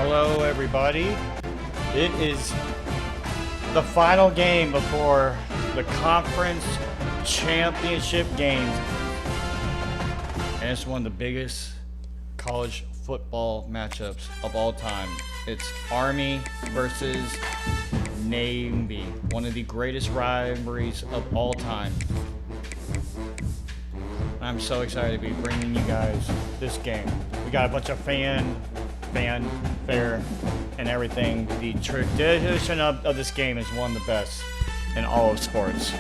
Hello, everybody. It is the final game before the conference championship games. And it's one of the biggest college football matchups of all time. It's Army versus Navy, one of the greatest rivalries of all time. I'm so excited to be bringing you guys this game. We got a bunch of fanfare and everything. The tradition of this game is one of the best in all of sports.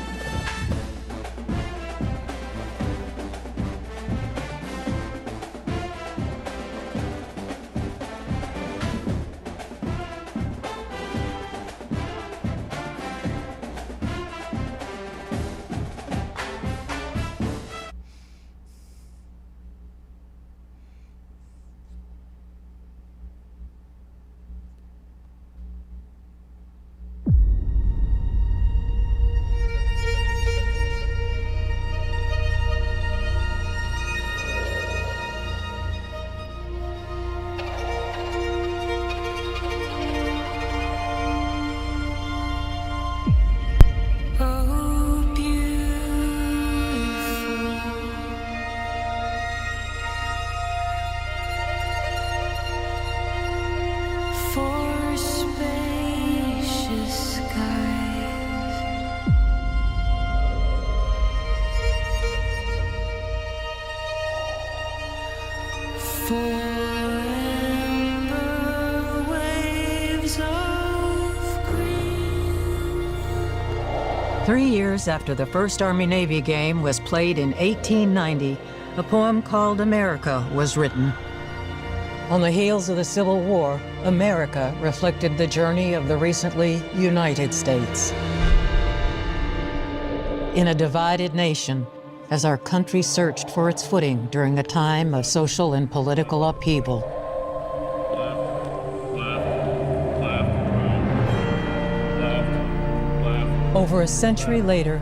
Three years after the first Army-Navy game was played in 1890, a poem called America was written. On the heels of the Civil War, America reflected the journey of the recently United States. In a divided nation, as our country searched for its footing during a time of social and political upheaval. Over a century later,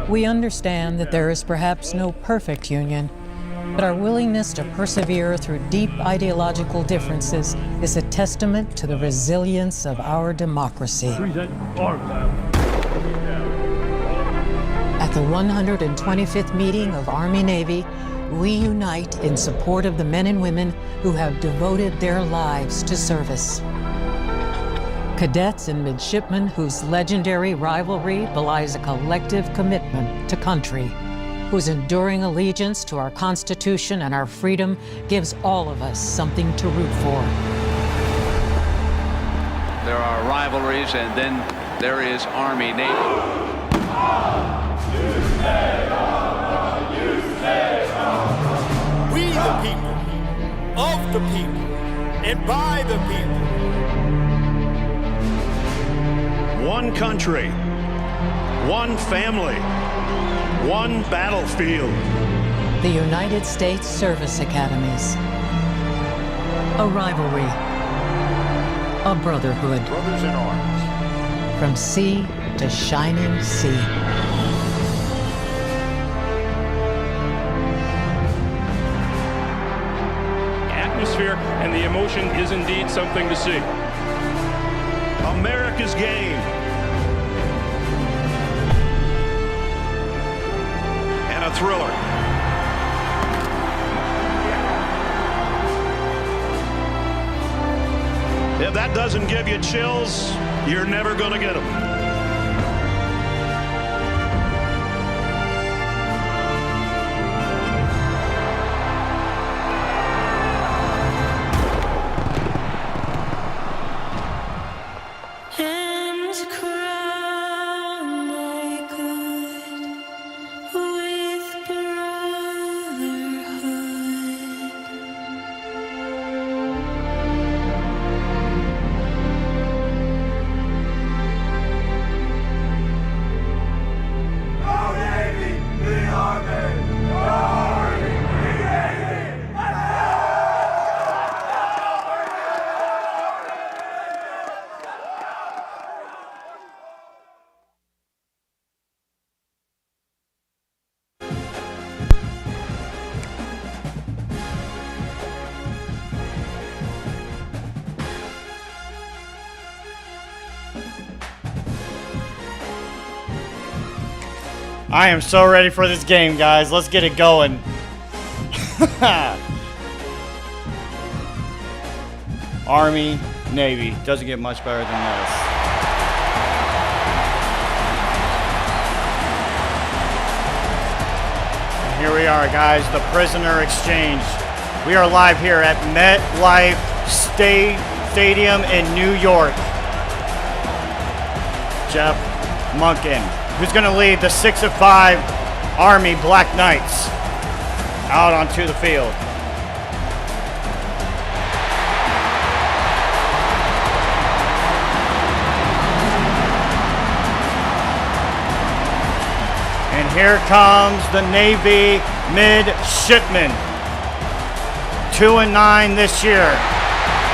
we understand that there is perhaps no perfect union, but our willingness to persevere through deep ideological differences is a testament to the resilience of our democracy. At the 125th meeting of Army-Navy, we unite in support of the men and women who have devoted their lives to service. Cadets and midshipmen whose legendary rivalry belies a collective commitment to country, whose enduring allegiance to our Constitution and our freedom gives all of us something to root for. There are rivalries, and then there is Army-Navy. We the people, of the people, and by the people. One country, one family, one battlefield. The United States Service Academies. A rivalry. A brotherhood. Brothers in arms. From sea to shining sea. Atmosphere and the emotion is indeed something to see. America's game. And a thriller. If that doesn't give you chills, you're never going to get them. I am so ready for this game, guys. Let's get it going. Army, Navy. Doesn't get much better than this. And here we are, guys. The prisoner exchange. We are live here at MetLife Stadium in New York. Jeff Monken, who's going to lead the 6-5 Army Black Knights out onto the field. And here comes the Navy midshipmen. 2-9 this year.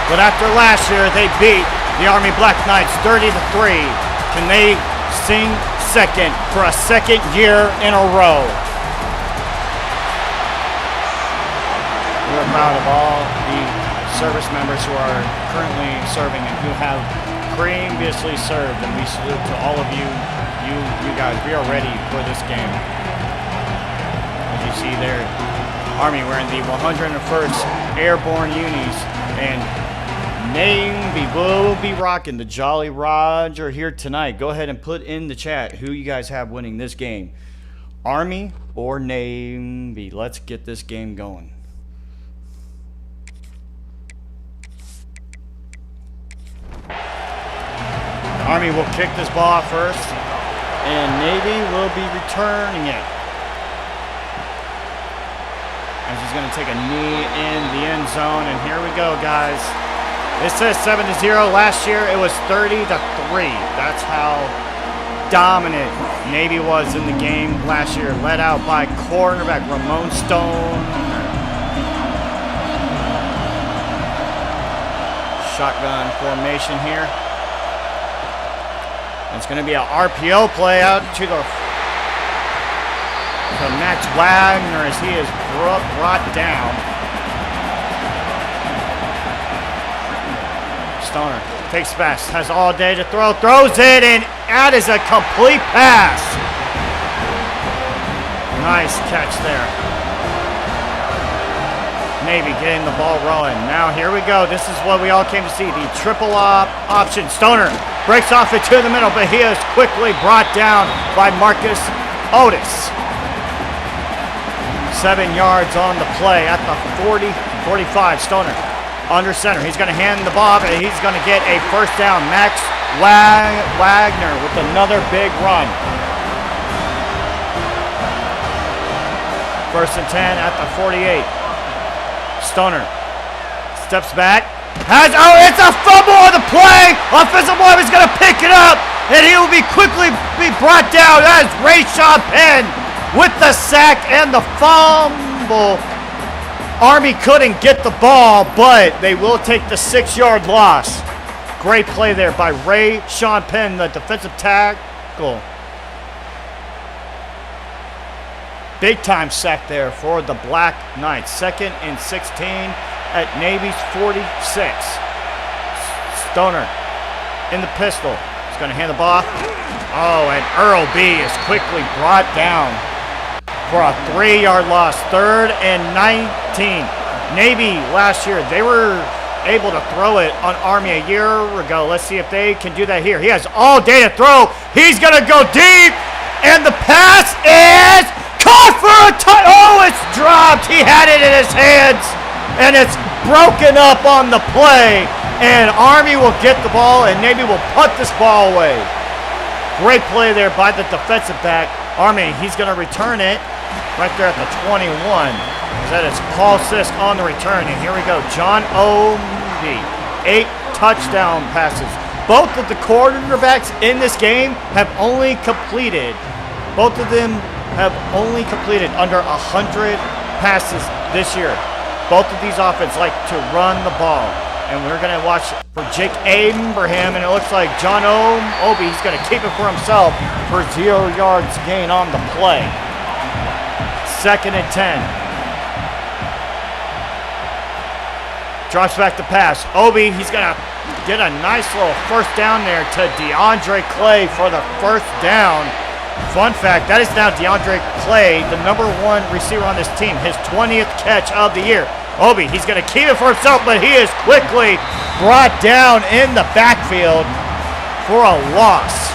But after last year, they beat the Army Black Knights 30-3. Can they sing second for a second year in a row? We're proud of all the service members who are currently serving and who have previously served, and we salute to all of you guys. We are ready for this game. As you see there, Army wearing the 101st Airborne unis, and Navy will be rocking the Jolly Roger here tonight. Go ahead and put in the chat who you guys have winning this game. Army or Navy. Let's get this game going. Army will kick this ball first, and Navy will be returning it. As he's going to take a knee in the end zone, and here we go, guys. It says 7-0. Last year it was 30-3. That's how dominant Navy was in the game last year, led out by cornerback Ramon Stone. Shotgun formation here. It's going to be an RPO play out to Max Wagner as he is brought down. Stoner takes fast, has all day to throw, throws it, and that is a complete pass. Nice catch there. Navy getting the ball rolling. Now here we go. This is what we all came to see, the triple option. Stoner breaks off it to the middle, but he is quickly brought down by Marcus Otis. 7 yards on the play at the 40-45. Stoner under center. He's going to hand the ball, and he's going to get a first down. Max Wagner with another big run. 1st and 10 at the 48. Stoner steps back. It's a fumble on the play. Offensive line is going to pick it up, and he will be quickly brought down. That is Rayshawn Penn with the sack and the fumble. Army couldn't get the ball, but they will take the 6-yard loss. Great play there by Rayshawn Penn, the defensive tackle. Big time sack there for the Black Knights. 2nd and 16 at Navy's 46. Stoner in the pistol. He's going to hand the ball off. Oh, and Earl B is quickly brought down for a 3-yard loss. 3rd and 19. Navy last year, they were able to throw it on Army a year ago. Let's see if they can do that here. He has all day to throw. He's going to go deep, and the pass is caught for a touchdown. Oh, it's dropped. He had it in his hands, and it's broken up on the play, and Army will get the ball, and Navy will punt this ball away. Great play there by the defensive back. Army, he's going to return it right there at the 21. That is Paul Sisk on the return, and here we go. John Obi, 8 touchdown passes. Both of the quarterbacks in this game have only completed, both of them have only completed under 100 passes this year. Both of these offenses like to run the ball. And we're going to watch for Jake Abraham, and it looks like John Obi, he's going to keep it for himself for 0 yards gain on the play. 2nd and 10. Drops back the pass. Obi, he's going to get a nice little first down there to DeAndre Clay for the first down. Fun fact, that is now DeAndre Clay, the #1 receiver on this team, his 20th catch of the year. Obi, he's going to keep it for himself, but he is quickly brought down in the backfield for a loss.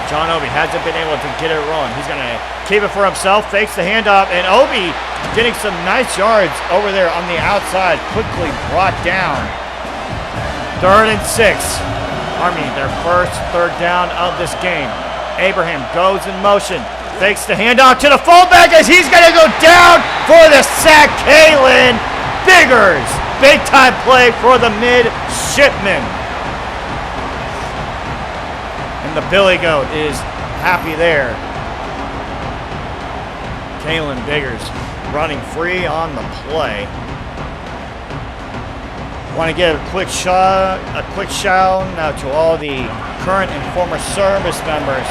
John Obi hasn't been able to get it rolling. He's going to keep it for himself, fakes the handoff, and Obi getting some nice yards over there on the outside, quickly brought down. 3rd and 6. Army, their first 3rd down of this game. Abraham goes in motion, fakes the handoff to the fullback as he's going to go down for the sack. Kalen Biggers, big time play for the midshipman. And the Billy Goat is happy there. Kalen Biggers running free on the play. Want to give a quick shout out to all the current and former service members.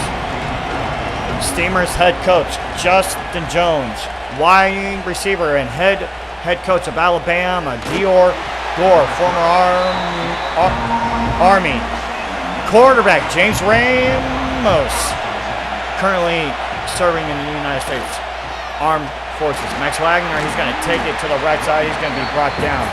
Steamers head coach Justin Jones, wide receiver and head coach of Alabama Dior Gore, former Army. Quarterback James Ramos, currently serving in the United States Armed Forces. Max Wagner, he's going to take it to the right side. He's going to be brought down.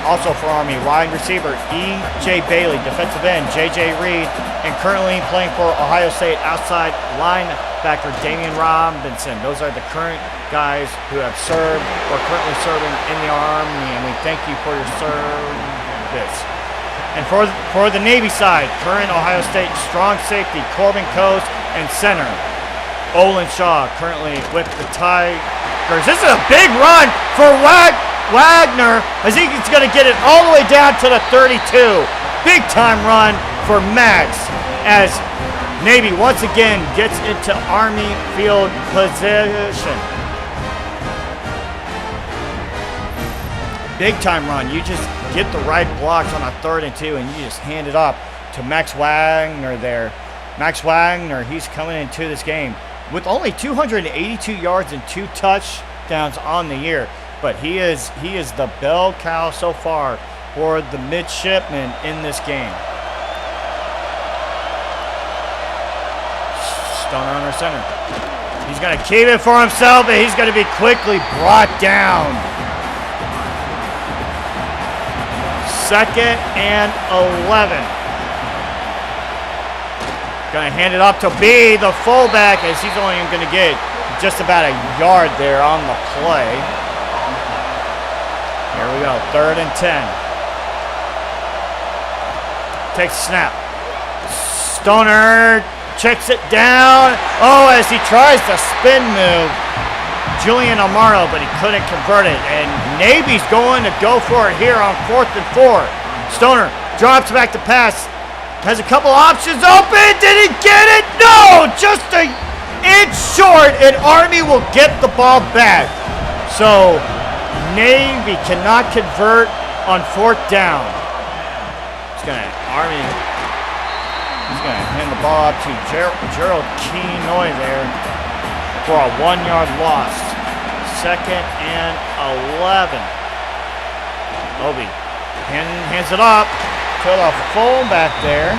Also for Army, wide receiver E.J. Bailey, defensive end J.J. Reed, and currently playing for Ohio State outside linebacker Damian Robinson. Those are the current guys who have served or currently serving in the Army, and we thank you for your service. And for the Navy side, current Ohio State strong safety Corbin Coast, and center Olin Shaw, currently with the Tigers. This is a big run for Wagner as he's going to get it all the way down to the 32. Big time run for Max as Navy once again gets into Army field position. Big time run. You just get the right blocks on a 3rd and 2 and you just hand it up to Max Wagner there. Max Wagner, he's coming into this game with only 282 yards and 2 touchdowns on the year. But he is the bell cow so far for the midshipmen in this game. Stoner under center. He's going to keep it for himself, and he's going to be quickly brought down. 2nd and 11. Going to hand it off to B, the fullback, as he's only going to get just about a yard there on the play. Here we go, 3rd and 10. Takes a snap. Stoner checks it down. Oh, as he tries to spin move Julian Amaro, but he couldn't convert it. And Navy's going to go for it here on 4th and 4. Stoner drops back to pass. Has a couple options open. Did he get it? No! Just an inch short, and Army will get the ball back. So Navy cannot convert on 4th down. He's going to hand the ball up to Gerald Kenoy there for a 1-yard loss. 2nd and 11. Obi hands it up to the fullback there,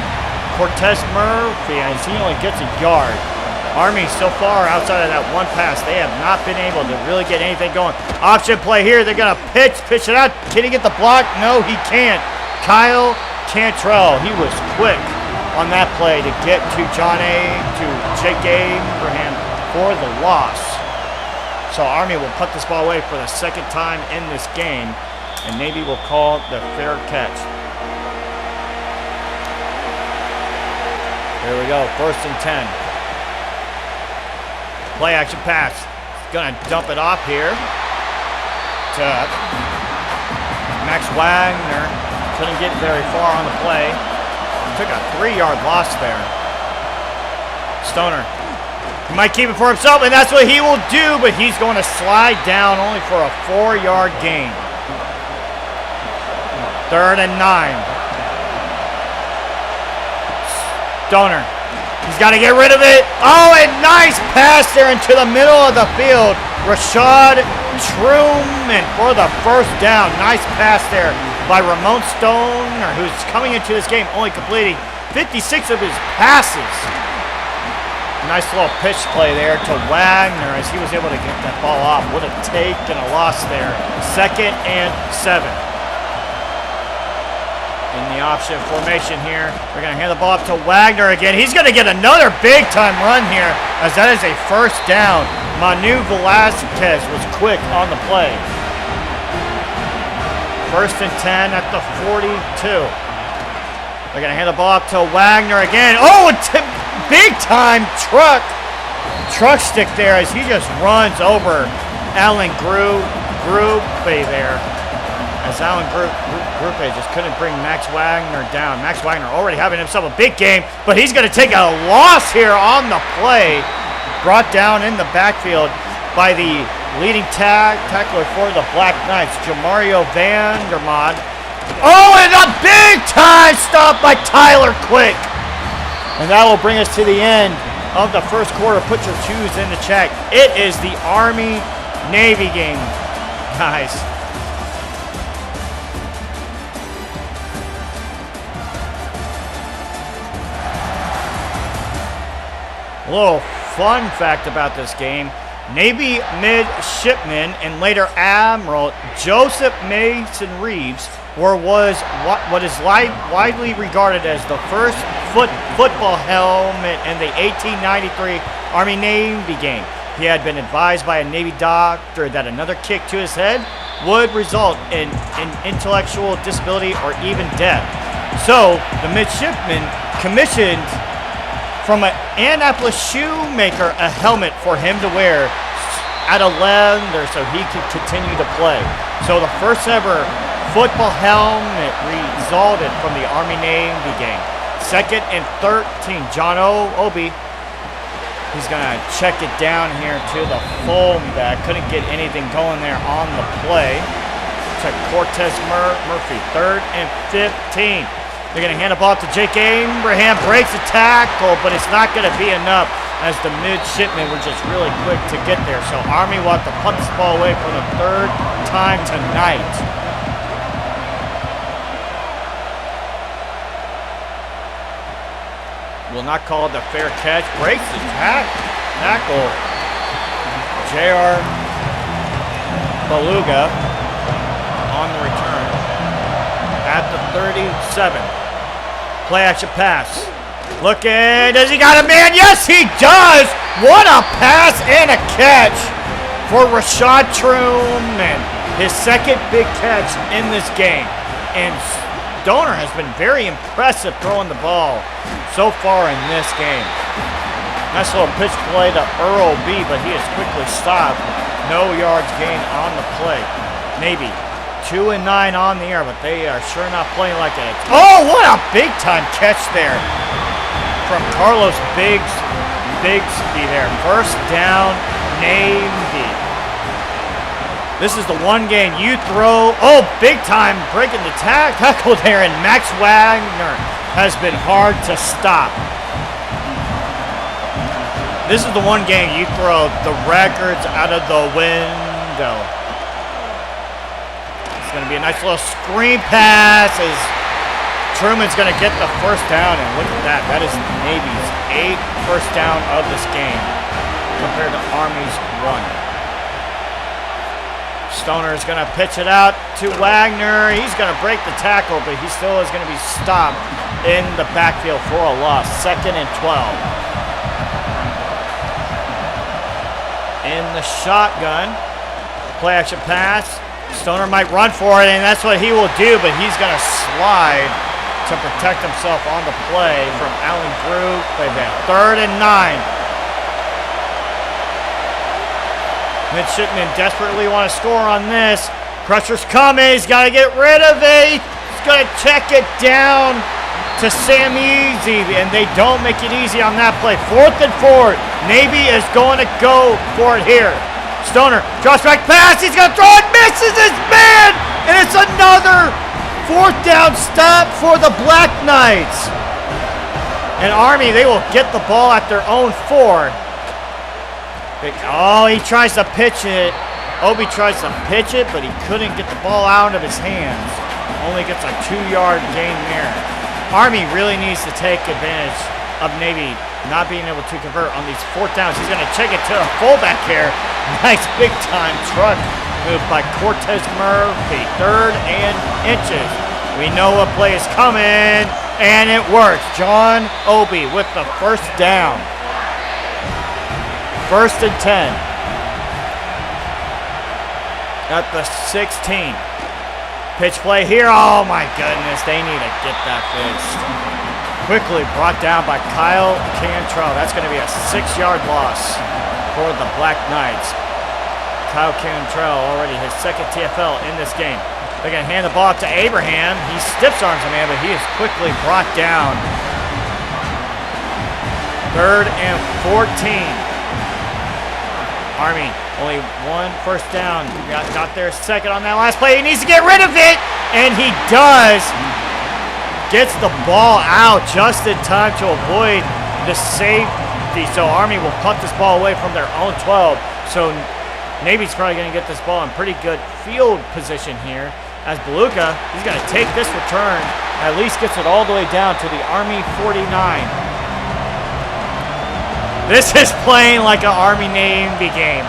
Cortez Murphy, as he only gets a yard. Army so far outside of that one pass, they have not been able to really get anything going. Option play here, they're going to pitch it out. Can he get the block? No, he can't. Kyle Cantrell, he was quick on that play to get to Jake Abraham for the loss. So Army will put this ball away for the 2nd time in this game, and Navy will call the fair catch. Here we go, 1st and 10. Play action pass. Gonna dump it off here to Max Wagner. Couldn't get very far on the play. Took a 3-yard loss there. Stoner. He might keep it for himself, and that's what he will do, but he's going to slide down only for a 4-yard gain. 3rd and 9. Stoner. He's got to get rid of it. Oh, a nice pass there into the middle of the field. Rashad Truman for the 1st down. Nice pass there by Ramon Stoner, who's coming into this game only completing 56 of his passes. Nice little pitch play there to Wagner as he was able to get that ball off. What a take and a loss there. 2nd and 7. In the option formation here, they're going to hand the ball up to Wagner again. He's going to get another big-time run here as that is a first down. Manu Velasquez was quick on the play. 1st and 10 at the 42. They're going to hand the ball up to Wagner again. Oh, big-time truck stick there as he just runs over Alan Grupe there. As Alan Grupe just couldn't bring Max Wagner down. Max Wagner already having himself a big game, but he's going to take a loss here on the play. Brought down in the backfield by the leading tackler for the Black Knights, Jamario Vandermond. Oh, and a big-time stop by Tyler Quick. And that will bring us to the end of the first quarter. Put your shoes in the check. It is the Army-Navy game, guys. A little fun fact about this game. Navy midshipman and later Admiral Joseph Mason Reeves was what is widely regarded as the first football helmet in the 1893 Army-Navy game. He had been advised by a Navy doctor that another kick to his head would result in intellectual disability or even death. So the midshipman commissioned from an Annapolis shoemaker a helmet for him to wear out of leather so he could continue to play. So the first ever football helmet resulted from the Army-Navy game. 2nd and 13, John Obi. He's going to check it down here to the fullback. Couldn't get anything going there on the play. Check Cortez Murphy. 3rd and 15. They're going to hand the ball to Jake Abraham. Breaks the tackle, but it's not going to be enough as the midshipmen were just really quick to get there. So Army will have to punt this ball away for the 3rd time tonight. Will not call it a fair catch. Breaks the tackle. J.R. Beluga on the return at the 37. Play action pass. Looking, does he got a man? Yes, he does. What a pass and a catch for Rashad Truman. His 2nd big catch in this game. And Stoner has been very impressive throwing the ball so far in this game. Nice little pitch play to Earl B, but he is quickly stopped. No yards gained on the play. Maybe 2 and 9 on the air, but they are sure not playing like it. Oh, what a big-time catch there from Carlos Bigsby there. 1st down, Navy. This is the one game you throw. Oh, big-time breaking the tackle there, and Max Wagner has been hard to stop. This is the one game you throw the records out of the window. It's going to be a nice little screen pass as Truman's going to get the 1st down. And look at that. That is Navy's 8th first down of this game compared to Army's 1. Stoner is going to pitch it out to Wagner. He's going to break the tackle, but he still is going to be stopped in the backfield for a loss. 2nd and 12. In the shotgun. Play action pass. Stoner might run for it, and that's what he will do, but he's going to slide to protect himself on the play from Alan Grupe. 3rd and 9. Midshipmen desperately want to score on this. Pressure's coming. He's got to get rid of it. He's going to check it down to Sam Easy, and they don't make it easy on that play. 4th and 4. Navy is going to go for it here. Stoner draws back pass. He's going to throw it. Misses his man, and it's another 4th down stop for the Black Knights. And Army, they will get the ball at their own 4. Oh, he tries to pitch it. Obi tries to pitch it, but he couldn't get the ball out of his hands. only gets a 2-yard gain there. Army really needs to take advantage of Navy not being able to convert on these 4th downs. He's going to check it to a fullback here. Nice big time truck move by Cortez Murphy. 3rd and inches. We know what play is coming, and it works. John Obi with the 1st down. 1st and 10. At the 16. Pitch play here. Oh my goodness, they need to get that fixed. Quickly brought down by Kyle Cantrell. That's going to be a 6-yard loss for the Black Knights. Kyle Cantrell already his 2nd TFL in this game. They're going to hand the ball up to Abraham. He stiffs arms a man, but he is quickly brought down. 3rd and 14. Army only 1 first down. Got there 2nd on that last play. He needs to get rid of it, and he does. Gets the ball out just in time to avoid the safety. So Army will punt this ball away from their own 12. So Navy's probably going to get this ball in pretty good field position here. As Beluga, he's going to take this return, at least gets it all the way down to the Army 49. This is playing like an Army-Navy game.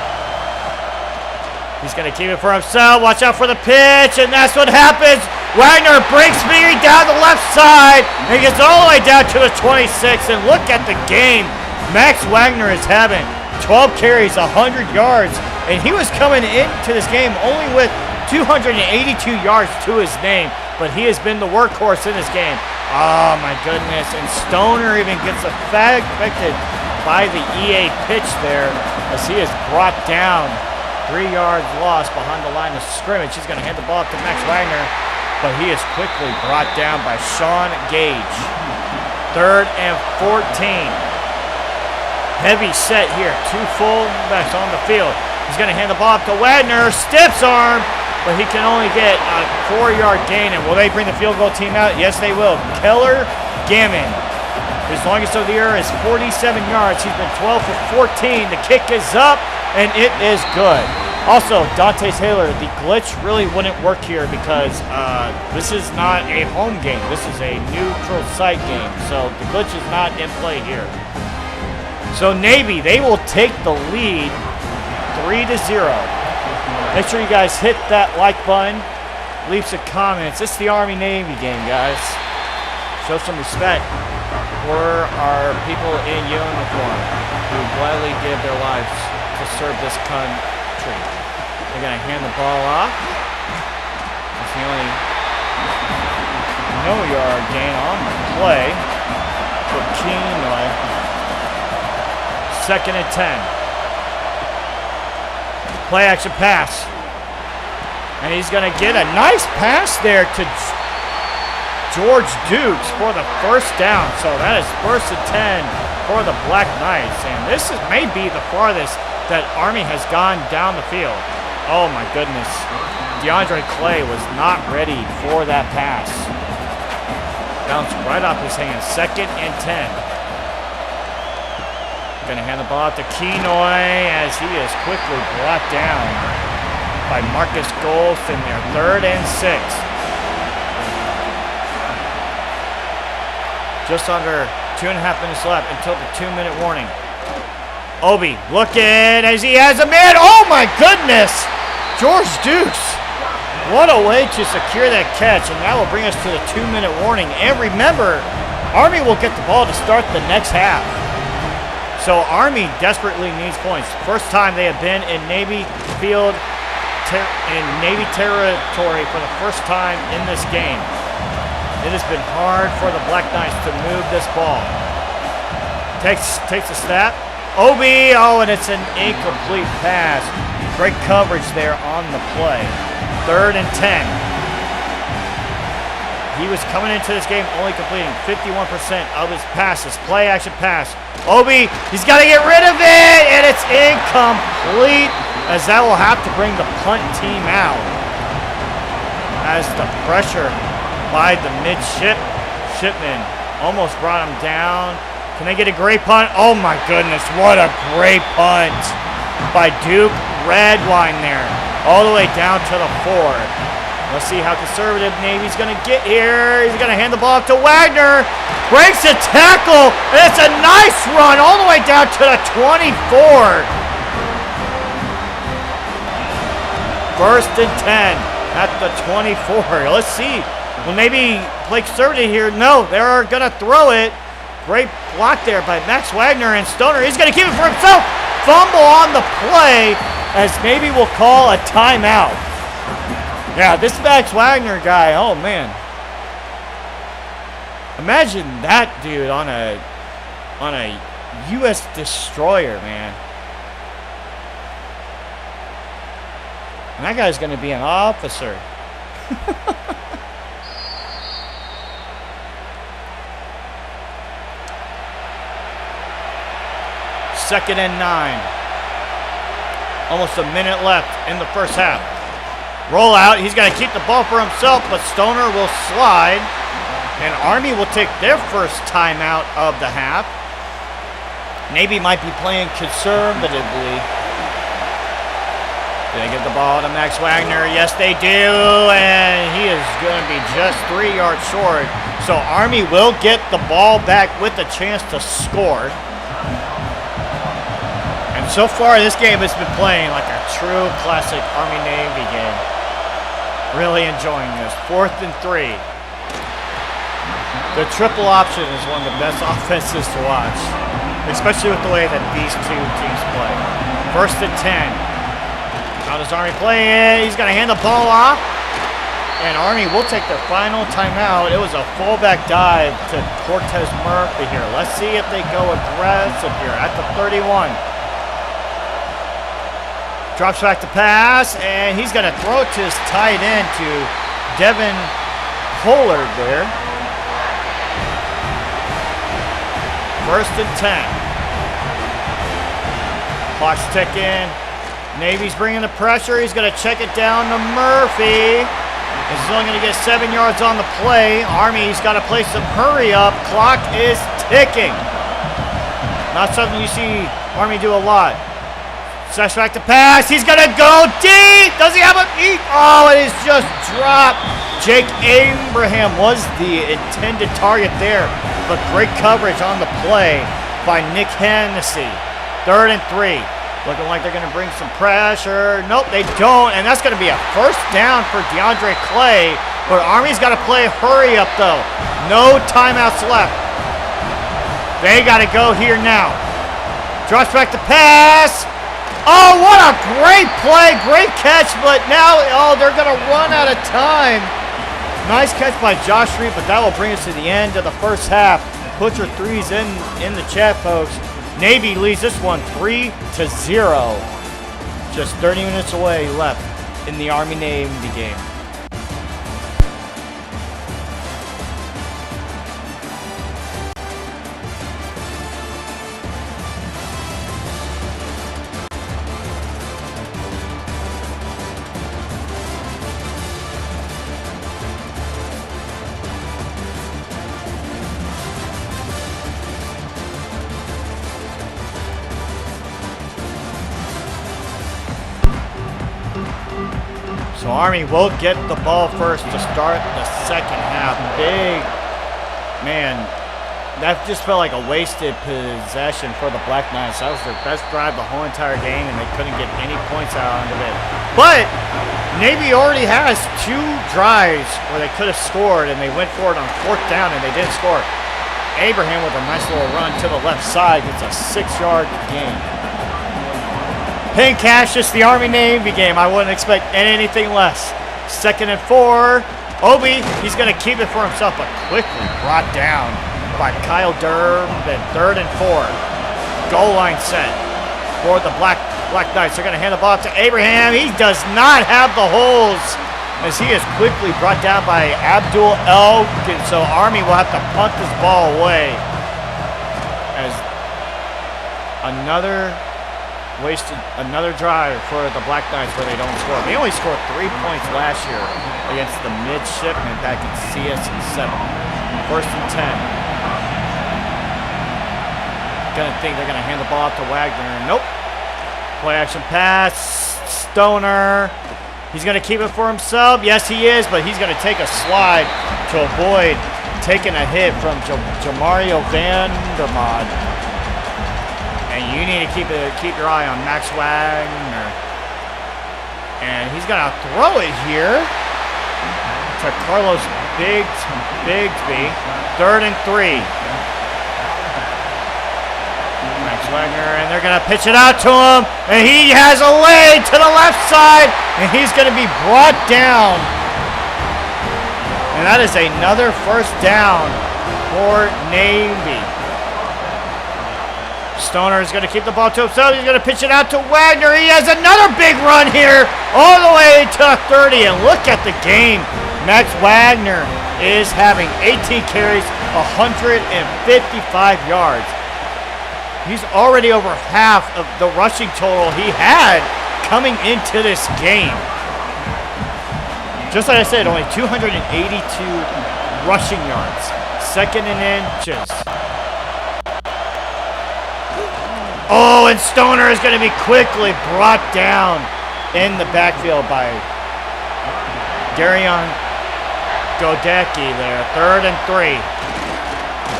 He's going to keep it for himself. Watch out for the pitch, and that's what happens. Wagner breaks speed down the left side, and he gets all the way down to the 26. And look at the game Max Wagner is having. 12 carries, 100 yards, and he was coming into this game only with 282 yards to his name, but he has been the workhorse in this game. Oh my goodness, and Stoner even gets affected by the EA pitch there as he is brought down. 3 yards lost behind the line of scrimmage. He's going to hand the ball up to Max Wagner, but he is quickly brought down by Sean Gage. 3rd and 14. Heavy set here. 2 fullbacks on the field. He's going to hand the ball up to Wagner. Stiffs arm, but he can only get a 4-yard gain. And will they bring the field goal team out? Yes, they will. Keller Gammon. His longest of the year is 47 yards. He's been 12 for 14. The kick is up, and it is good. Also, Dante Taylor, the glitch really wouldn't work here because this is not a home game. This is a neutral site game, so the glitch is not in play here. So Navy, they will take the lead 3-0. Make sure you guys hit that like button, leave some comments. It's the Army-Navy game, guys. Show some respect for our people in uniform who gladly give their lives to serve this country. They're going to hand the ball off. It's the only no-yard gain on the play for Keenly. 2nd and 10. Play action pass. And he's going to get a nice pass there to George Dukes for the 1st down. So that is 1st and 10 for the Black Knights. And this may be the farthest that Army has gone down the field. Oh my goodness. DeAndre Clay was not ready for that pass. Bounced right off his hand. 2nd and 10. Going to hand the ball out to Kenoy as he is quickly brought down by Marcus Golf in their 3rd and 6. Just under 2.5 minutes left until the 2-minute warning. Obi looking as he has a man. Oh my goodness! George Dukes. What a way to secure that catch, and that will bring us to the 2-minute warning. And remember, Army will get the ball to start the next half. So Army desperately needs points. First time they have been in Navy field, in Navy territory for the first time in this game. It has been hard for the Black Knights to move this ball. Takes a snap. Obi, oh, and it's an incomplete pass. Great coverage there on the play. 3rd and 10. He was coming into this game only completing 51% of his passes. Play action pass. Obi, he's got to get rid of it, and it's incomplete, as that will have to bring the punt team out. As the pressure by the midshipman almost brought him down. Can they get a great punt? Oh my goodness, what a great punt by Duke Redwine there. All the way down to the 4. Let's see how conservative Navy's going to get here. He's going to hand the ball off to Wagner. Breaks a tackle. And it's a nice run all the way down to the 24. First and 10 at the 24. Let's see. Well, maybe play conservative here. No, they're going to throw it. Great block there by Max Wagner, and Stoner, he's going to keep it for himself. Fumble on the play as maybe we'll call a timeout. Yeah, this Max Wagner guy, oh man. Imagine that dude on a U.S. destroyer, man. And that guy's going to be an officer. Second and 9. Almost a minute left in the first half. Roll out. He's got to keep the ball for himself, but Stoner will slide. And Army will take their first timeout of the half. Navy might be playing conservatively. Do they give the ball to Max Wagner? Yes, they do. And he is going to be just 3 yards short. So Army will get the ball back with a chance to score. And so far, this game has been playing like a true classic Army-Navy game. Really enjoying this. 4th and 3. The triple option is one of the best offenses to watch, especially with the way that these two teams play. 1st and 10. How does Army play it? He's going to hand the ball off. And Army will take their final timeout. It was a fullback dive to Cortez Murphy here. Let's see if they go aggressive here at the 31. Drops back to pass, and he's going to throw it to his tight end to Devin Pollard there. 1st and 10. Clock's ticking. Navy's bringing the pressure. He's going to check it down to Murphy. He's only going to get 7 yards on the play. Army's got to play some hurry up. Clock is ticking. Not something you see Army do a lot. Slash back to pass. He's going to go deep. Does he have a deep? Oh, it is just dropped. Jake Abraham was the intended target there, but great coverage on the play by Nick Hennessy. 3rd and 3. Looking like they're going to bring some pressure. Nope, they don't, and that's going to be a first down for DeAndre Clay, but Army's got to play hurry up, though. No timeouts left. They got to go here now. Drops back to pass. Oh, what a great play. Great catch, but now, they're going to run out of time. Nice catch by Josh Reed, but that will bring us to the end of the first half. Put your threes in the chat, folks. Navy leads this one 3-0. Just 30 minutes away left in the Army-Navy game. So Army will get the ball first to start the second half. Big, man, that just felt like a wasted possession for the Black Knights. That was their best drive the whole entire game, and they couldn't get any points out of it. But Navy already has 2 drives where they could have scored, and they went for it on 4th down, and they didn't score. Abraham with a nice little run to the left side. It's a 6-yard gain. Paying cash, just the Army-Navy game. I wouldn't expect anything less. 2nd and 4. Obi, he's going to keep it for himself, but quickly brought down by Kyle Durbin. 3rd and 4. Goal line set for the Black Knights. They're going to hand the ball to Abraham. He does not have the holes as he is quickly brought down by Abdul Elkin. So Army will have to punt this ball away as another drive for the Black Knights where they don't score. They only scored 3 points last year against the midshipmen back in CS7. 1st and 10. Gonna think they're gonna hand the ball off to Wagner. Nope. Play action pass. Stoner. He's going to keep it for himself. Yes, he is, but he's going to take a slide to avoid taking a hit from Jamario Vandermod. And you need to keep your eye on Max Wagner. And he's going to throw it here to Carlos Bigsby. 3rd and 3. Max Wagner, and they're going to pitch it out to him. And he has a lane to the left side. And he's going to be brought down. And that is another first down for Navy. Stoner is going to keep the ball to himself. He's going to pitch it out to Wagner. He has another big run here all the way to 30. And look at the game. Max Wagner is having 18 carries, 155 yards. He's already over half of the rushing total he had coming into this game. Just like I said, only 282 rushing yards. 2nd and inches. Oh, and Stoner is going to be quickly brought down in the backfield by Darion Godecki there. 3rd and 3.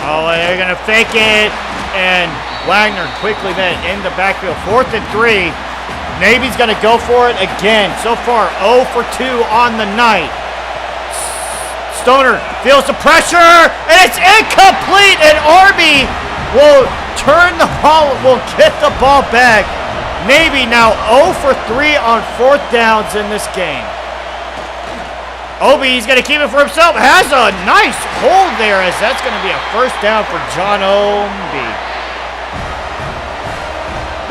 Oh, and they're going to fake it. And Wagner quickly met in the backfield. 4th and 3. Navy's going to go for it again. So far, 0 for 2 on the night. Stoner feels the pressure, and it's incomplete, and Army will turn the ball, will get the ball back. Navy now 0 for 3 on 4th downs in this game. Obi, he's going to keep it for himself. Has a nice hold there, as that's going to be a first down for John Obi.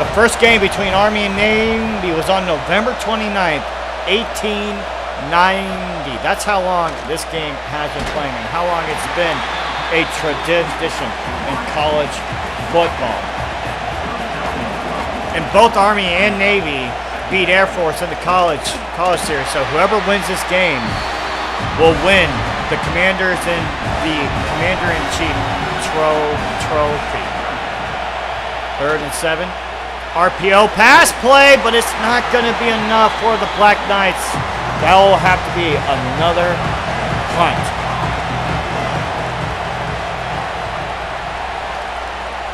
The first game between Army and Navy was on November 29th, 1890. That's how long this game has been playing and how long it's been a tradition in college football. And both Army and Navy beat Air Force in the college series. So whoever wins this game will win the Commanders and the Commander-in-Chief trophy. 3rd and 7. RPO pass play, but it's not going to be enough for the Black Knights. That will have to be another punt.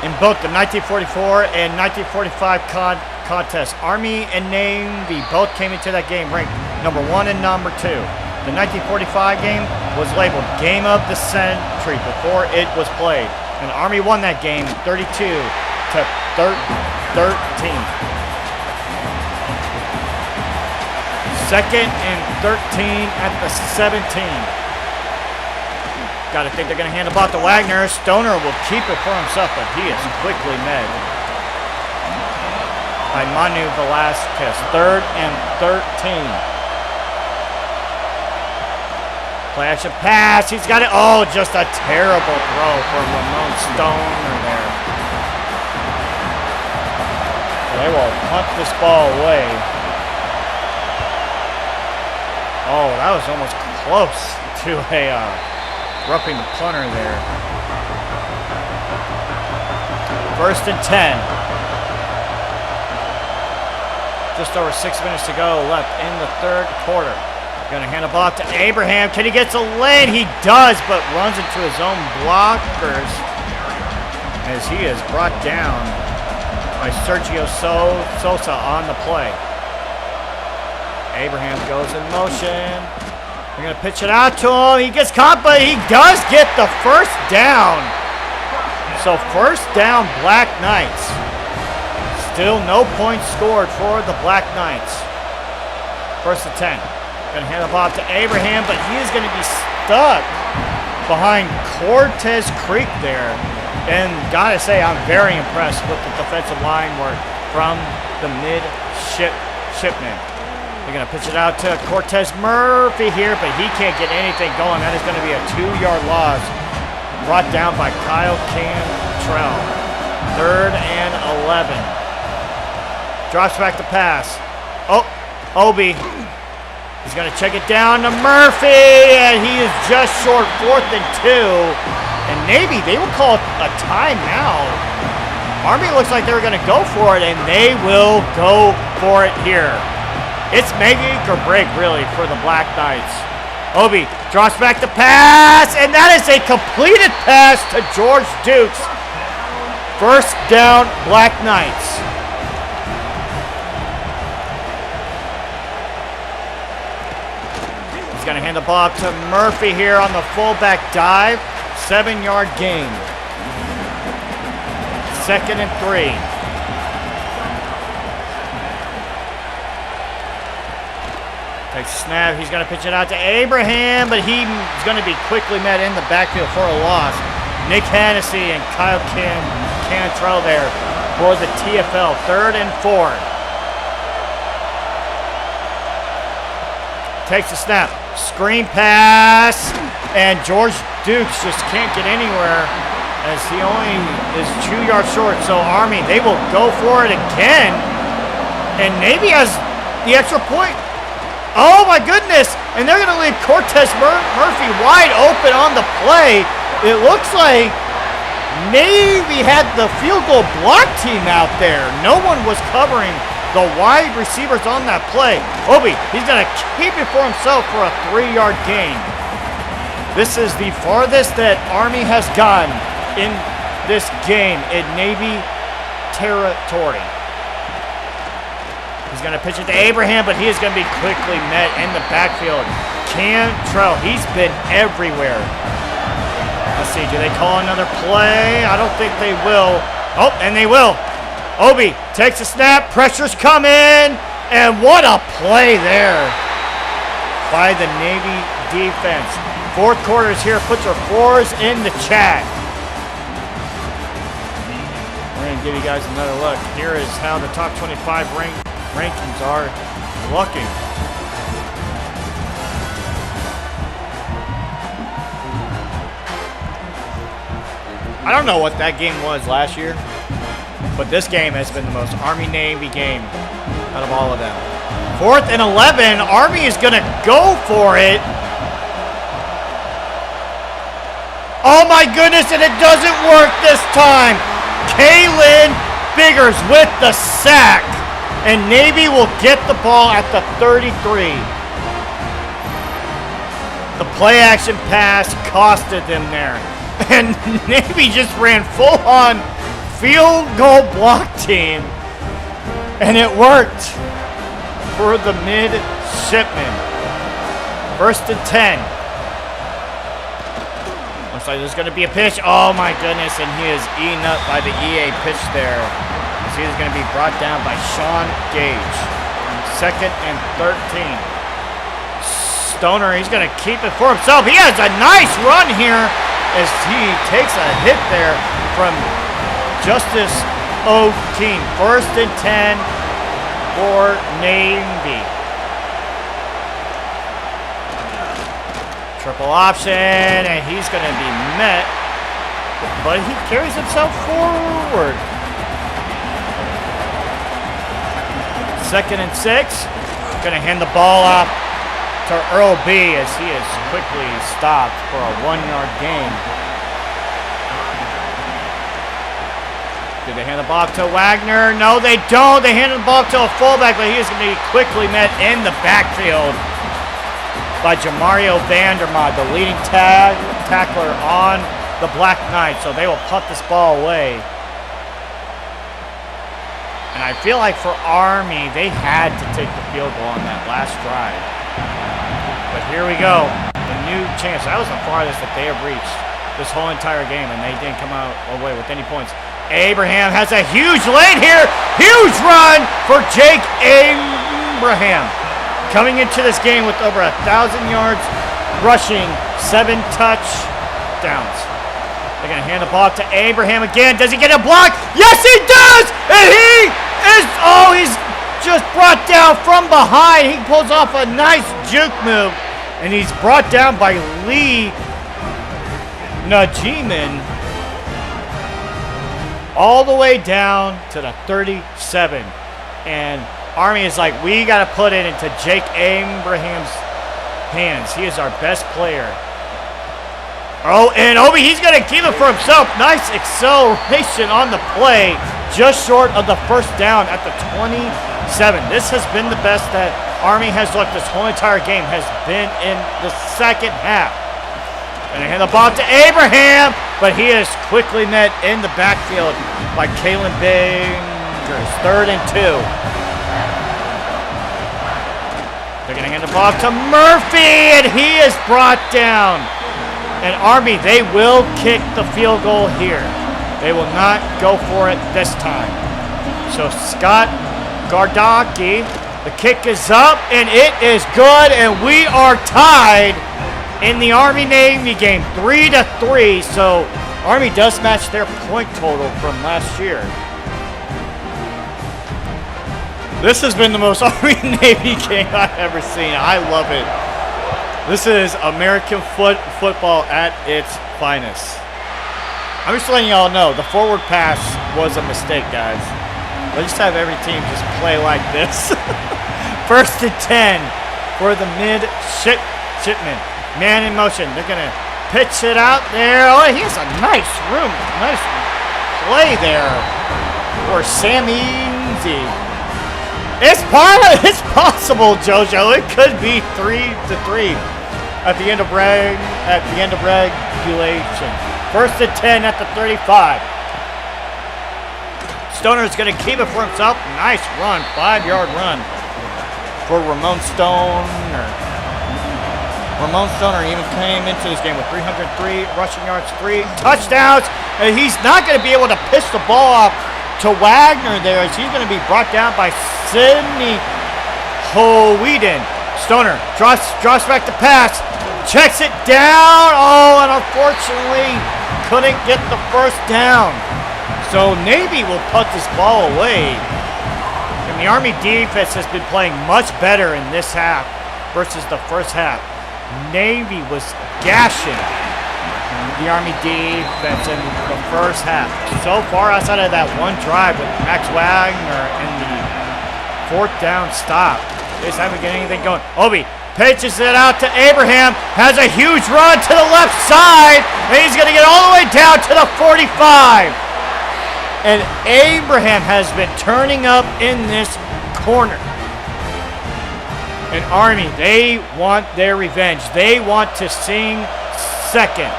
In both the 1944 and 1945 contest, Army and Navy both came into that game ranked number 1 and number 2. The 1945 game was labeled Game of the Century before it was played. And Army won that game 32 to 13. 2nd and 13 at the 17. Got to think they're going to hand the ball to Wagner. Stoner will keep it for himself, but he is quickly met by Manu Velasquez. 3rd and 13. Play action pass. He's got it. Oh, just a terrible throw for Ramon Stoner there. They will punt this ball away. Oh, that was almost close to a roughing the punter there. 1st and 10. Just over 6 minutes to go left in the 3rd quarter. Going to hand the ball to Abraham. Can he get a lane? He does, but runs into his own blockers as he is brought down by Sergio Sosa on the play. Abraham goes in motion. They're going to pitch it out to him. He gets caught, but he does get the first down. So first down, Black Knights. Still no points scored for the Black Knights. 1st and 10. Going to hand the ball to Abraham, but he is going to be stuck behind Cortez Creek there. And gotta say, I'm very impressed with the defensive line work from the midshipmen. They're gonna pitch it out to Cortez Murphy here, but he can't get anything going. That is gonna be a 2-yard loss brought down by Kyle Cantrell. 3rd and 11. Drops back to pass. Oh, Obi. He's gonna check it down to Murphy, and he is just short. 4th and 2. And Navy, they will call a timeout. Army looks like they're going to go for it, and they will go for it here. It's make or break, really, for the Black Knights. Obi drops back the pass, and that is a completed pass to George Dukes. First down, Black Knights. He's going to hand the ball up to Murphy here on the fullback dive. 7-yard gain. 2nd and 3. Takes a snap. He's going to pitch it out to Abraham, but he's going to be quickly met in the backfield for a loss. Nick Hennessy and Kyle Cantrell there for the TFL. 3rd and 4. Takes a snap. Screen pass. And George Dukes just can't get anywhere as he only is 2 yards short. So Army, they will go for it again. And Navy has the extra point. Oh my goodness. And they're going to leave Cortez Murphy wide open on the play. It looks like Navy had the field goal block team out there. No one was covering the wide receivers on that play. Obi, he's going to keep it for himself for a 3-yard gain. This is the farthest that Army has gone in this game in Navy territory. He's going to pitch it to Abraham, but he is going to be quickly met in the backfield. Cantrell, he's been everywhere. Let's see, do they call another play? I don't think they will. Oh, and they will. Obi takes a snap, pressure's coming, and what a play there by the Navy defense. 4th quarter is here. Put your 4s in the chat. We're going to give you guys another look. Here is how the top 25 rankings are looking. I don't know what that game was last year, but this game has been the most Army-Navy game out of all of them. 4th and 11. Army is going to go for it. Oh my goodness, and it doesn't work this time. Kaylin Biggers with the sack. And Navy will get the ball at the 33. The play action pass costed them there. And Navy just ran full-on field goal block team. And it worked for the midshipmen. 1st and 10. Looks like there's going to be a pitch. Oh my goodness, and he is eaten up by the EA pitch there. As he is going to be brought down by Sean Gage. 2nd and 13. Stoner, he's going to keep it for himself. He has a nice run here as he takes a hit there from Justice O'Keen. 1st and 10 for Navy. Triple option, and he's going to be met, but he carries himself forward. 2nd and 6. Going to hand the ball off to Earl B as he is quickly stopped for a 1-yard gain. Do they hand the ball to Wagner? No, they don't. They hand the ball to a fullback, but he is going to be quickly met in the backfield by Jamario Vandermont, the leading tackler on the Black Knights. So they will punt this ball away. And I feel like for Army, they had to take the field goal on that last drive. But here we go. The new chance. That was the farthest that they have reached this whole entire game, and they didn't come out away with any points. Abraham has a huge lane here. Huge run for Jake Abraham. Coming into this game with over 1,000 yards rushing, 7 touchdowns. They're going to hand the ball to Abraham again. Does he get a block? Yes, he does! And he is, he's just brought down from behind. He pulls off a nice juke move, and he's brought down by Lee Najiman all the way down to the 37. And Army is like, we got to put it into Jake Abraham's hands. He is our best player. Oh, and Obi, he's going to keep it for himself. Nice acceleration on the play. Just short of the first down at the 27. This has been the best that Army has looked this whole entire game has been in the second half. Gonna hand the ball to Abraham, but he is quickly met in the backfield by Kalen Bingers. 3rd and 2. They're gonna hand the ball to Murphy, and he is brought down. And Army, they will kick the field goal here. They will not go for it this time. So Scott Gardocki, the kick is up, and it is good, and we are tied in the Army-Navy game, 3-3. So Army does match their point total from last year. This has been the most Army-Navy game I've ever seen. I love it. This is American football at its finest. I'm just letting y'all know, the forward pass was a mistake, guys. Let's just have every team just play like this. 1st and 10 for the midshipman. Man in motion. They're going to pitch it out there. Oh, he has a nice play there for Sammy Z. It's possible, JoJo. It could be 3-3 at the end of regulation. 1st and 10 at the 35. Stoner's going to keep it for himself. Nice run, 5-yard run for Ramon Stoner. Ramon Stoner even came into this game with 303 rushing yards, 3 touchdowns, and he's not going to be able to pitch the ball off to Wagner there, as he's going to be brought down by Sidney Hoeden. Stoner drops back the pass, checks it down. Oh, and unfortunately couldn't get the 1st down. So Navy will put this ball away. And the Army defense has been playing much better in this half versus the first half. Navy was gashing the Army defense in the first half. So far outside of that one drive with Max Wagner and the 4th down stop, they just haven't got anything going. Obi pitches it out to Abraham, has a huge run to the left side, and he's going to get all the way down to the 45. And Abraham has been turning up in this corner. And Army, they want their revenge. They want to sing second.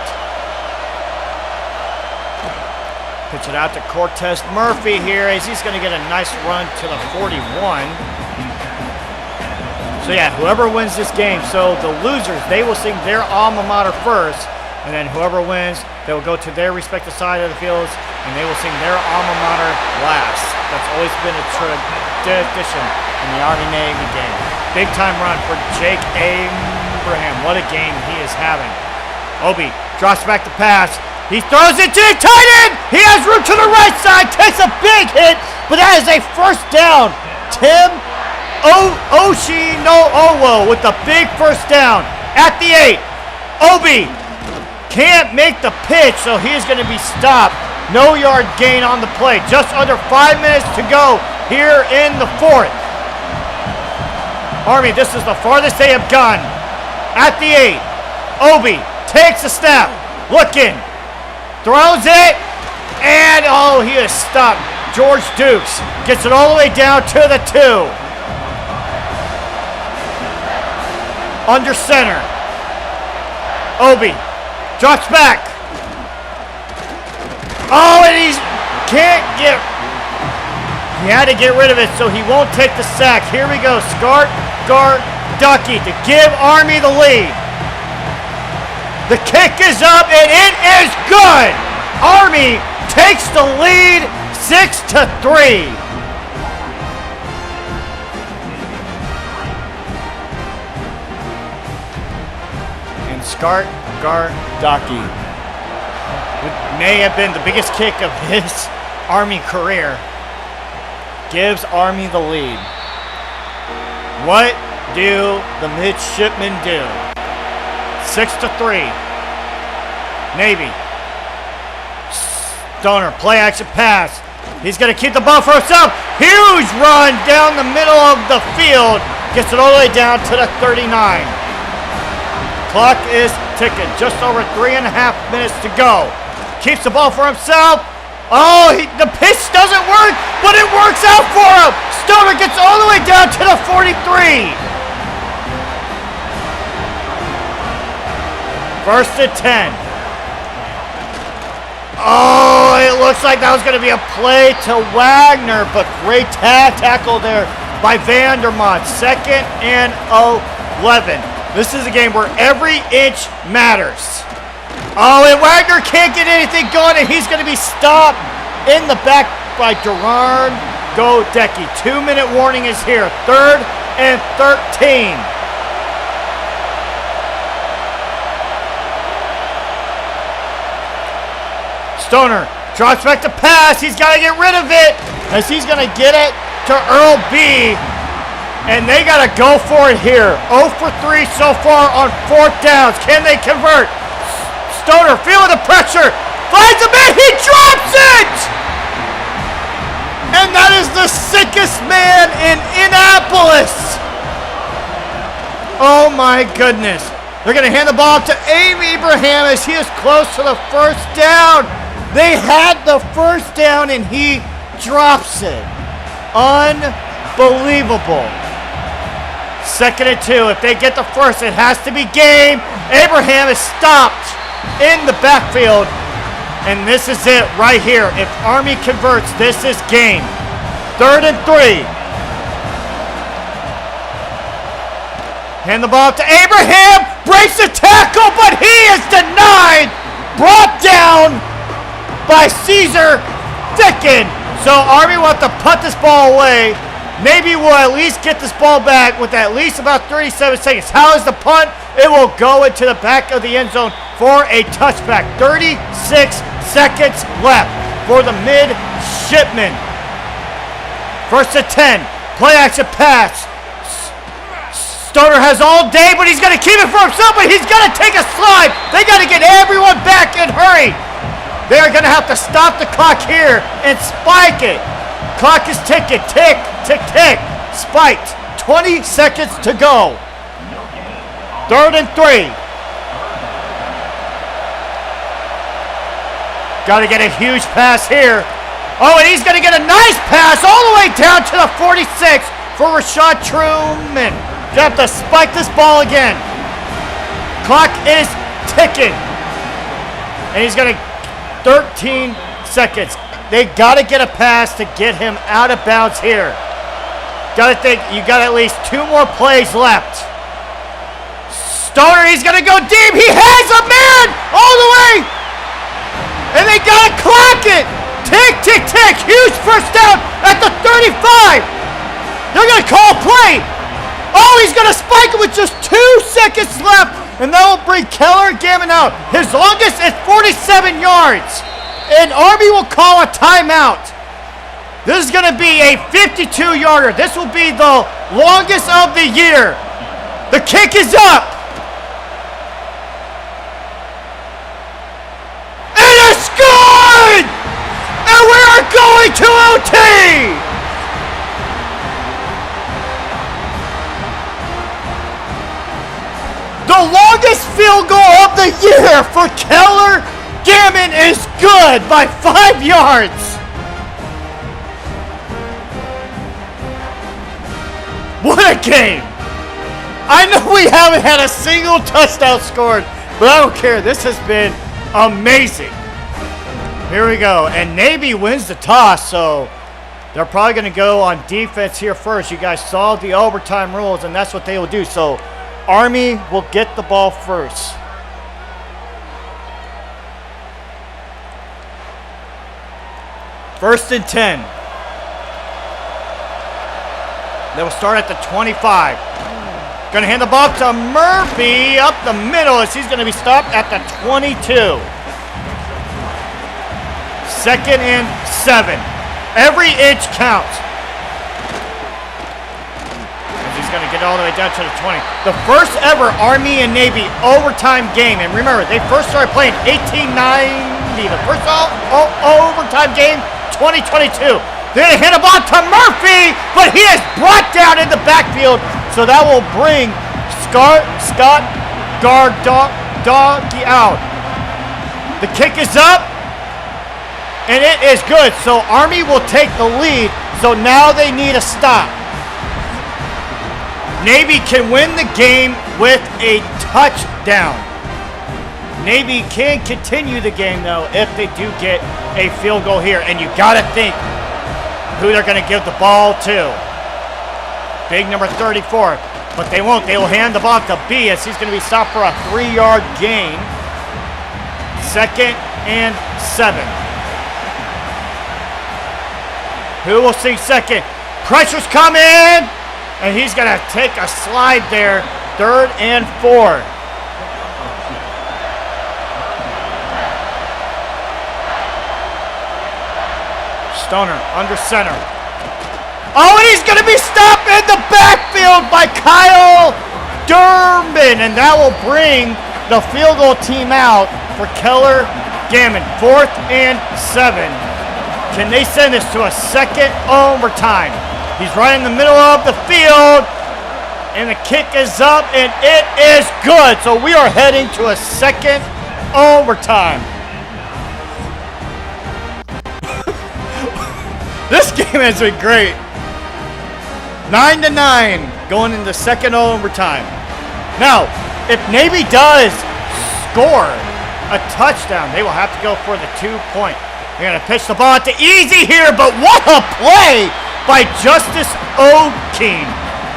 Pitch it out to Cortez Murphy here as he's going to get a nice run to the 41. So yeah, whoever wins this game, so the losers, they will sing their alma mater first, and then whoever wins, they will go to their respective side of the fields, and they will sing their alma mater last. That's always been a tradition in the Army-Navy game. Big time run for Jake Abraham. What a game he is having. Obi drops back the pass. He throws it to the tight end. He has room to the right side. Takes a big hit, but that is a 1st down. Tim Oshinowo with the big 1st down at the 8. Obi can't make the pitch, so he is going to be stopped. No yard gain on the play. Just under 5 minutes to go here in the 4th. Army, this is the farthest they have gone. At the 8, Obi takes a snap, looking, throws it, and oh, he is stopped. George Dukes gets it all the way down to the 2. Under center. Obi drops back. Oh, and he can't get. He had to get rid of it, so he won't take the sack. Here we go. Gardocki to give Army the lead. The kick is up, and it is good. Army takes the lead 6-3. And Scott Gardocki, which may have been the biggest kick of his Army career, gives Army the lead. What do the midshipmen do? 6-3. Navy. Stoner, play action pass. He's going to keep the ball for himself. Huge run down the middle of the field. Gets it all the way down to the 39. Clock is ticking. Just over 3.5 minutes to go. Keeps the ball for himself. Oh, the pitch doesn't work, but it works out for him. Stoner gets all the way down to the 43. First and 10. Oh, it looks like that was going to be a play to Wagner, but great tackle there by Vandermont. Second and 11. This is a game where every inch matters. Oh, and Wagner can't get anything going, and he's going to be stopped in the back by Gerard Godecki. 2-minute warning is here. Third and 13. Stoner drops back to pass. He's got to get rid of it as he's going to get it to Earl B. And they got to go for it here. 0 for 3 so far on fourth downs. Can they convert? Stoner feeling the pressure. Finds a man. He drops it! And that is the sickest man in Annapolis. Oh my goodness. They're going to hand the ball to Abe Ibrahim as he is close to the first down. They had the first down and he drops it. Unbelievable. Second and 2. If they get the first, it has to be game. Abraham is stopped in the backfield. And this is it right here. If Army converts, this is game. Third and 3. Hand the ball to Abraham. Breaks the tackle, but he is denied. Brought down by Caesar Dicken. So Army will have to punt this ball away. Maybe we'll at least get this ball back with at least about 37 seconds. How is the punt? It will go into the back of the end zone for a touchback. 36 seconds left for the midshipmen. First and 10. Play action pass. Stoner has all day, but he's going to keep it for himself, but he's going to take a slide. They got to get everyone back and hurry. They're going to have to stop the clock here and spike it. Clock is ticking. Tick, tick, tick. Spiked. 20 seconds to go. Third and 3. Got to get a huge pass here. Oh, and he's going to get a nice pass all the way down to the 46 for Rashad Truman. You have to spike this ball again. Clock is ticking. And he's going to 13 seconds. They got to get a pass to get him out of bounds here. Got to think you got at least 2 more plays left. Stoner, he's going to go deep. He has a man all the way. And they got to clock it. Tick, tick, tick. Huge first down at the 35. They're going to call a play. Oh, he's going to spike it with just 2 seconds left. And that will bring Keller Gammon out. His longest is 47 yards. And Army will call a timeout. This is going to be a 52-yarder. This will be the longest of the year. The kick is up. And it's good! And we are going to OT! The longest field goal of the year for Keller Gammon is good by 5 yards. What a game. I know we haven't had a single touchdown scored, but I don't care. This has been amazing. Here we go. And Navy wins the toss, so they're probably going to go on defense here first. You guys saw the overtime rules, and that's what they will do. So Army will get the ball first. First and 10. They will start at the 25. Going to hand the ball to Murphy up the middle as he's going to be stopped at the 22. Second and 7. Every inch counts. He's going to get all the way down to the 20. The first ever Army and Navy overtime game. And remember, they first started playing 1890. The first overtime game, 2022. They're going to hit a ball to Murphy, but he is brought down in the backfield. So that will bring Scott Gardocki out. The kick is up, and it is good. So Army will take the lead. So now they need a stop. Navy can win the game with a touchdown. Navy can continue the game, though, if they do get a field goal here. And you got to think who they're going to give the ball to. Big number 34. But they won't. They will hand the ball to B as he's going to be stopped for a 3-yard gain. 2nd and 7. Who will see second? Pressure's coming! And he's going to take a slide there. 3rd and 4. Stoner under center. Oh, and he's going to be stopped in the backfield by Kyle Durbin. And that will bring the field goal team out for Keller Gammon. 4th and 7. Can they send this to a 2nd overtime? He's right in the middle of the field. And the kick is up, and it is good. So we are heading to a 2nd overtime. This game has been great. 9-9 going into 2nd overtime. Now, if Navy does score a touchdown, they will have to go for the 2-point. They're going to pitch the ball to Easy here, but what a play by Justice O'Keen,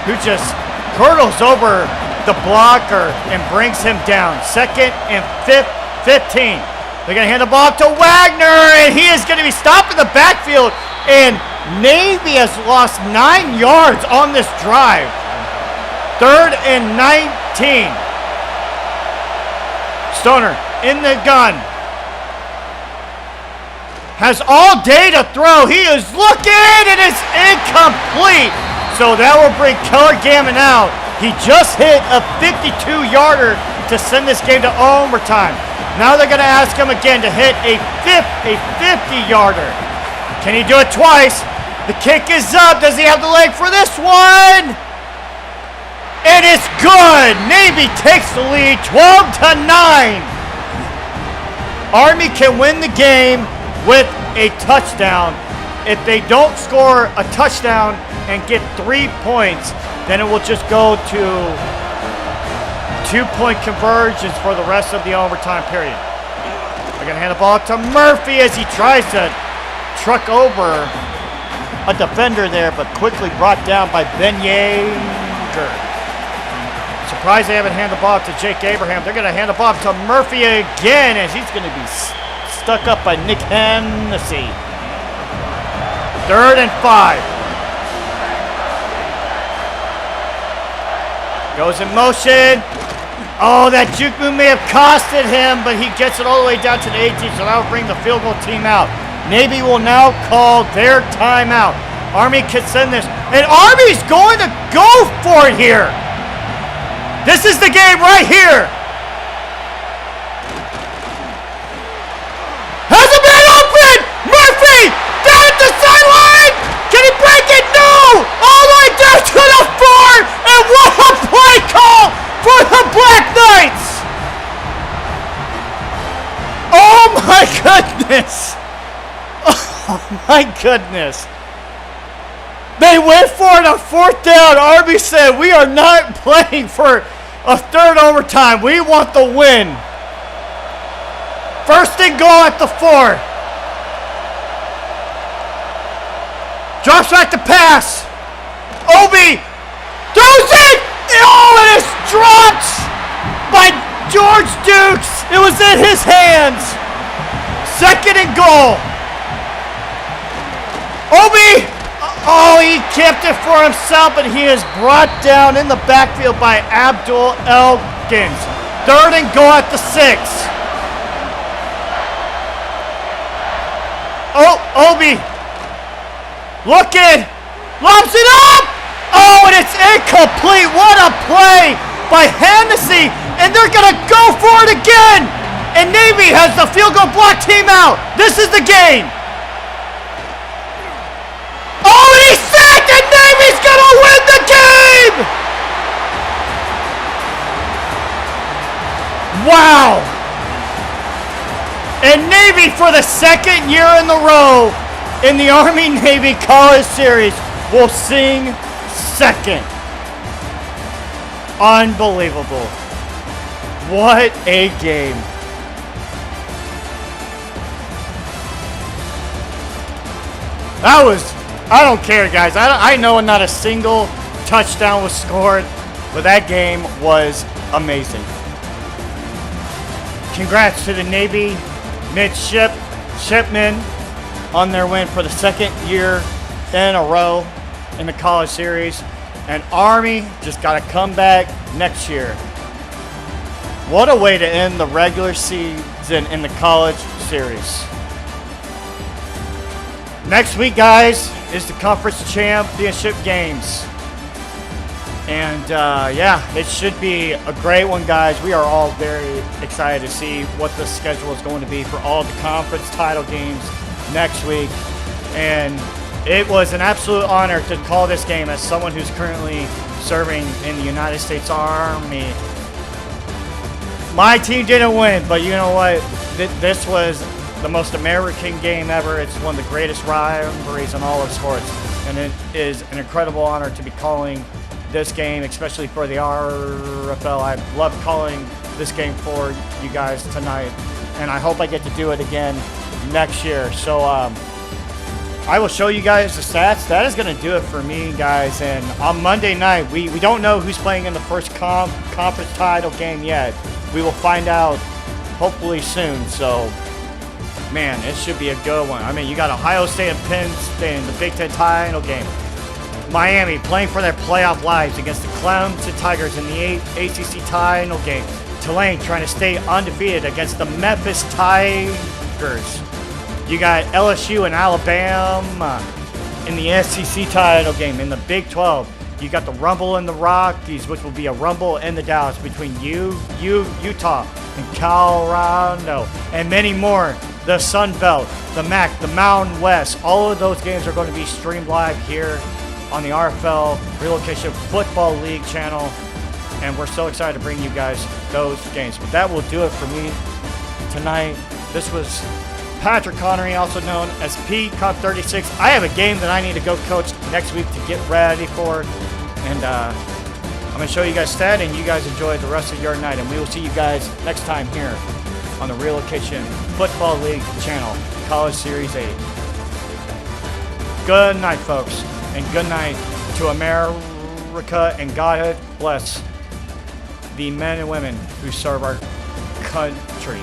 who just hurdles over the blocker and brings him down. 2nd and 15. They're going to hand the ball to Wagner, and he is going to be stopped in the backfield. And Navy has lost 9 yards on this drive. 3rd and 19. Stoner in the gun. Has all day to throw. He is looking, and it's incomplete. So that will bring Keller Gammon out. He just hit a 52-yarder to send this game to overtime. Now they're going to ask him again to hit a 50-yarder. Can he do it twice? The kick is up. Does he have the leg for this one? And it's good. Navy takes the lead 12-9. Army can win the game with a touchdown. If they don't score a touchdown and get 3 points, then it will just go to 2-point conversions for the rest of the overtime period. They're going to hand the ball to Murphy as he tries to truck over a defender there, but quickly brought down by Ben Yeager. Surprised they haven't handed the ball to Jake Abraham. They're going to hand the ball to Murphy again as he's going to be stuck up by Nick Hennessy. 3rd and 5. Goes in motion. Oh, that juke move may have costed him, but he gets it all the way down to the 18, so that will bring the field goal team out. Navy will now call their timeout. Army can send this. And Army's going to go for it here. This is the game right here. Has a man open! Murphy! Down at the sideline! Can he break it? No! All the way down to the 4! And what a play call for the Black Knights! Oh my goodness! Oh my goodness. They went for it on 4th down. Army said, we are not playing for a 3rd overtime. We want the win. 1st and goal at the 4. Drops back to pass. Obi throws it. Oh, and it's dropped by George Dukes. It was in his hands. 2nd and goal. Obi, oh, he kept it for himself, but he is brought down in the backfield by Abdul Elkins. 3rd and goal at the 6. Oh, Obi, looking, lobs it up. Oh, and it's incomplete. What a play by Hennessy, and they're going to go for it again. And Navy has the field goal block team out. This is the game. Oh, and he's sacked, and Navy's going to win the game! Wow! And Navy, for the 2nd year in a row in the Army-Navy College Series, will sing 2nd. Unbelievable. What a game. I don't care, guys. I know not a single touchdown was scored, but that game was amazing. Congrats to the Navy midshipmen on their win for the second year in a row in the college series. And Army just got to come back next year. What a way to end the regular season in the college series. Next week, guys, is the conference championship games. And yeah, it should be a great one, guys. We are all very excited to see what the schedule is going to be for all the conference title games next week. And it was an absolute honor to call this game as someone who's currently serving in the United States Army. My team didn't win, but you know what? This was the most American game ever. It's one of the greatest rivalries in all of sports. And it is an incredible honor to be calling this game, especially for the RFL. I love calling this game for you guys tonight. And I hope I get to do it again next year. So I will show you guys the stats. That is going to do it for me, guys. And on Monday night, we don't know who's playing in the first conference title game yet. We will find out hopefully soon. So, man, it should be a good one. I mean, you got Ohio State and Penn State in the Big Ten title game. Miami playing for their playoff lives against the Clemson Tigers in the ACC title game. Tulane trying to stay undefeated against the Memphis Tigers. You got LSU and Alabama in the SEC title game. In the Big 12, you got the Rumble in the Rockies, which will be a Rumble in the Dallas between Utah and Colorado, and many more. The Sun Belt, the MAC, the Mountain West, all of those games are going to be streamed live here on the RFL Relocation Football League channel, and we're so excited to bring you guys those games. But that will do it for me tonight. This was Patrick Connery, also known as PCOP36. I have a game that I need to go coach next week to get ready for, and I'm going to show you guys that, and you guys enjoy the rest of your night, and we will see you guys next time here on the Relocation Football League channel, College Series 8. Good night, folks, and good night to America, and God bless the men and women who serve our country.